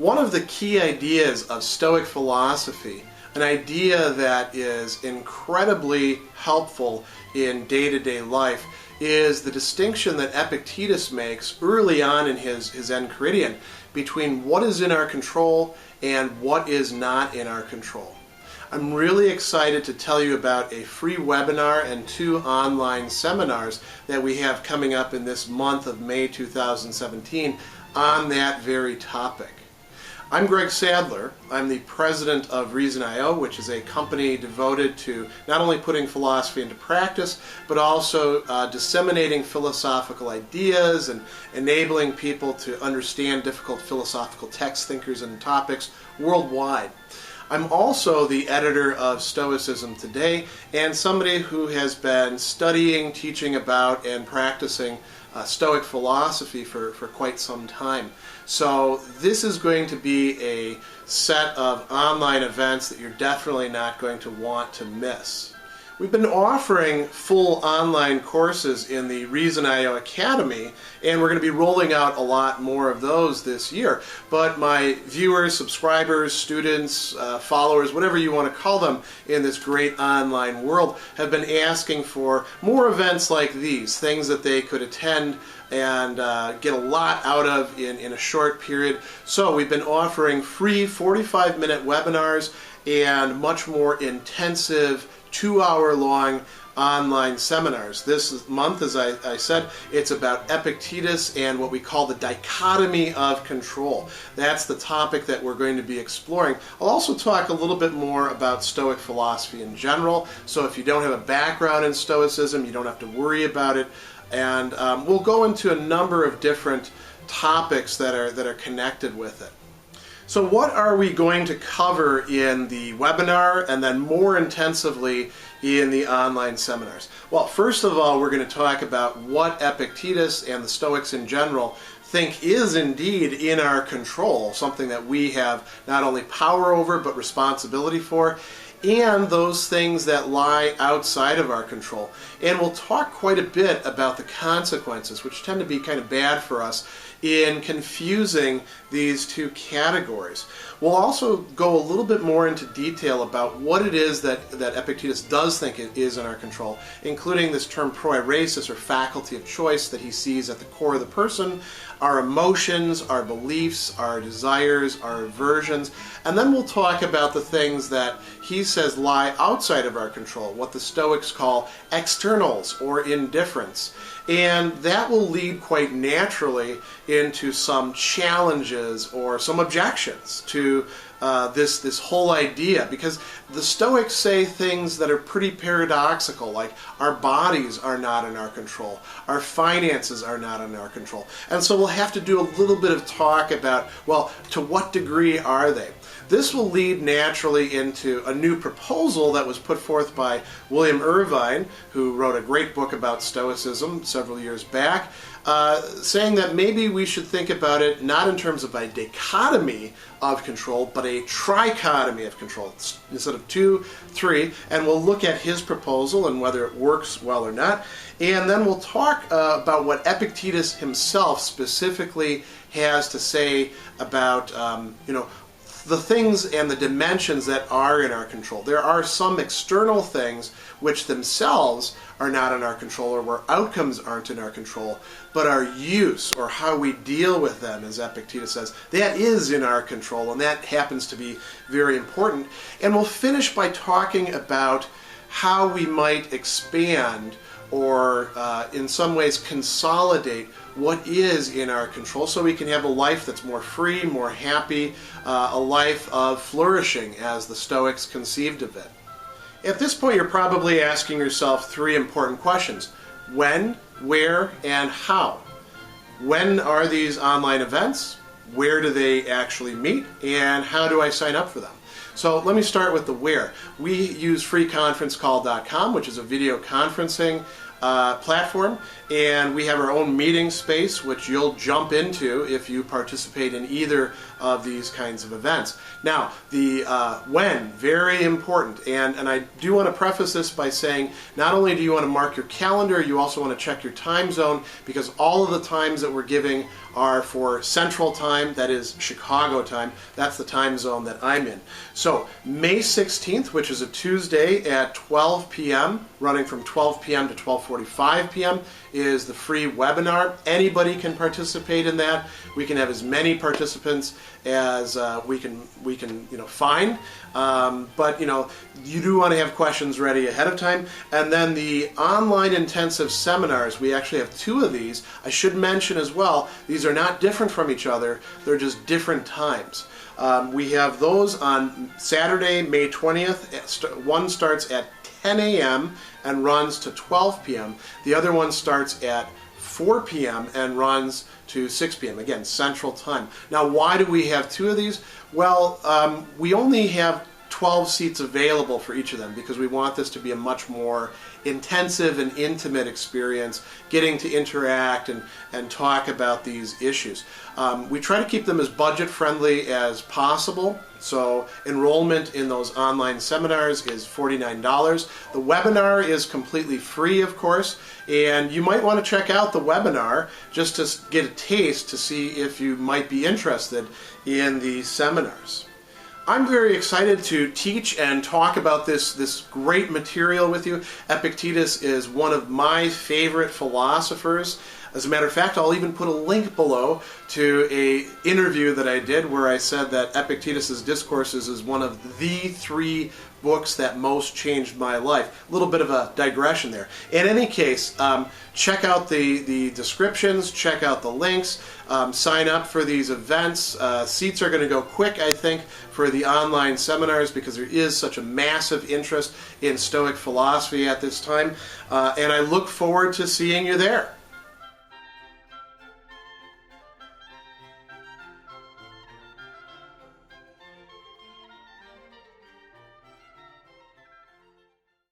One of the key ideas of Stoic philosophy, an idea that is incredibly helpful in day-to-day life, is the distinction that Epictetus makes early on in his Enchiridion between what is in our control and what is not in our control. I'm really excited to tell you about a free webinar and 2 online seminars that we have coming up in this month of May 2017 on that very topic. I'm Greg Sadler. I'm the president of ReasonIO, which is a company devoted to not only putting philosophy into practice, but also disseminating philosophical ideas and enabling people to understand difficult philosophical texts, thinkers, and topics worldwide. I'm also the editor of Stoicism Today and somebody who has been studying, teaching about, and practicing Stoic philosophy for quite some time. So this is going to be a set of online events that you're definitely not going to want to miss. We've been offering full online courses in the ReasonIO Academy, and we're going to be rolling out a lot more of those this year. But my viewers, subscribers, students, followers, whatever you want to call them in this great online world, have been asking for more events like these, things that they could attend and get a lot out of in a short period. So we've been offering free 45-minute webinars and much more intensive 2-hour-long online seminars. This month, as I said, it's about Epictetus and what we call the dichotomy of control. That's the topic that we're going to be exploring. I'll also talk a little bit more about Stoic philosophy in general, so if you don't have a background in Stoicism, you don't have to worry about it. And we'll go into a number of different topics that are connected with it. So what are we going to cover in the webinar and then more intensively in the online seminars? Well, first of all, we're going to talk about what Epictetus and the Stoics in general think is indeed in our control, something that we have not only power over but responsibility for, and those things that lie outside of our control. And we'll talk quite a bit about the consequences, which tend to be kind of bad for us in confusing these two categories. We'll also go a little bit more into detail about what it is that Epictetus does think it is in our control, including this term proairesis, or faculty of choice, that he sees at the core of the person, our emotions, our beliefs, our desires, our aversions, and then we'll talk about the things that he says lie outside of our control, what the Stoics call externals or indifference. And that will lead quite naturally into some challenges or some objections to this whole idea, because the Stoics say things that are pretty paradoxical, like our bodies are not in our control, our finances are not in our control. And so we'll have to do a little bit of talk about, well, to what degree are they? This will lead naturally into a new proposal that was put forth by Bill Irvine, who wrote a great book about Stoicism several years back, saying that maybe we should think about it not in terms of a dichotomy of control, but a trichotomy of control, instead of 2, 3, and we'll look at his proposal and whether it works well or not. And then we'll talk about what Epictetus himself specifically has to say about, the things and the dimensions that are in our control. There are some external things which themselves are not in our control, or where outcomes aren't in our control, but our use, or how we deal with them, as Epictetus says, that is in our control, and that happens to be very important. And we'll finish by talking about how we might expand or in some ways consolidate what is in our control, so we can have a life that's more free, more happy, a life of flourishing as the Stoics conceived of it. At this point, you're probably asking yourself 3 important questions. When, where, and how? When are these online events? Where do they actually meet? And how do I sign up for them? So let me start with the where. We use freeconferencecall.com, which is a video conferencing platform, and we have our own meeting space, which you'll jump into if you participate in either of these kinds of events. Now, the when, very important, and I do want to preface this by saying not only do you want to mark your calendar, you also want to check your time zone, because all of the times that we're giving are for Central Time, that is Chicago time. That's the time zone that I'm in. So May 16th, which is a Tuesday at 12 p.m., running from 12 p.m. to 12:45 p.m., is the free webinar. Anybody can participate in that. We can have as many participants as we can find. But you do want to have questions ready ahead of time. And then the online intensive seminars, we actually have 2 of these. I should mention as well, these are not different from each other. They're just different times. We have those on Saturday, May 20th. One starts at 10 a.m. and runs to 12 p.m. The other one starts at 4 p.m. and runs to 6 p.m. Again, Central Time. Now, why do we have 2 of these? Well, we only have 12 seats available for each of them because we want this to be a much more intensive and intimate experience, getting to interact and talk about these issues. We try to keep them as budget friendly as possible. So enrollment in those online seminars is $49. The webinar is completely free, of course, and you might want to check out the webinar just to get a taste to see if you might be interested in the seminars. I'm very excited to teach and talk about this great material with you. Epictetus is one of my favorite philosophers. As a matter of fact, I'll even put a link below to an interview that I did where I said that Epictetus' Discourses is one of the 3 books that most changed my life. A little bit of a digression there. In any case, check out the descriptions, check out the links, sign up for these events. Seats are going to go quick, I think, for the online seminars because there is such a massive interest in Stoic philosophy at this time. And I look forward to seeing you there.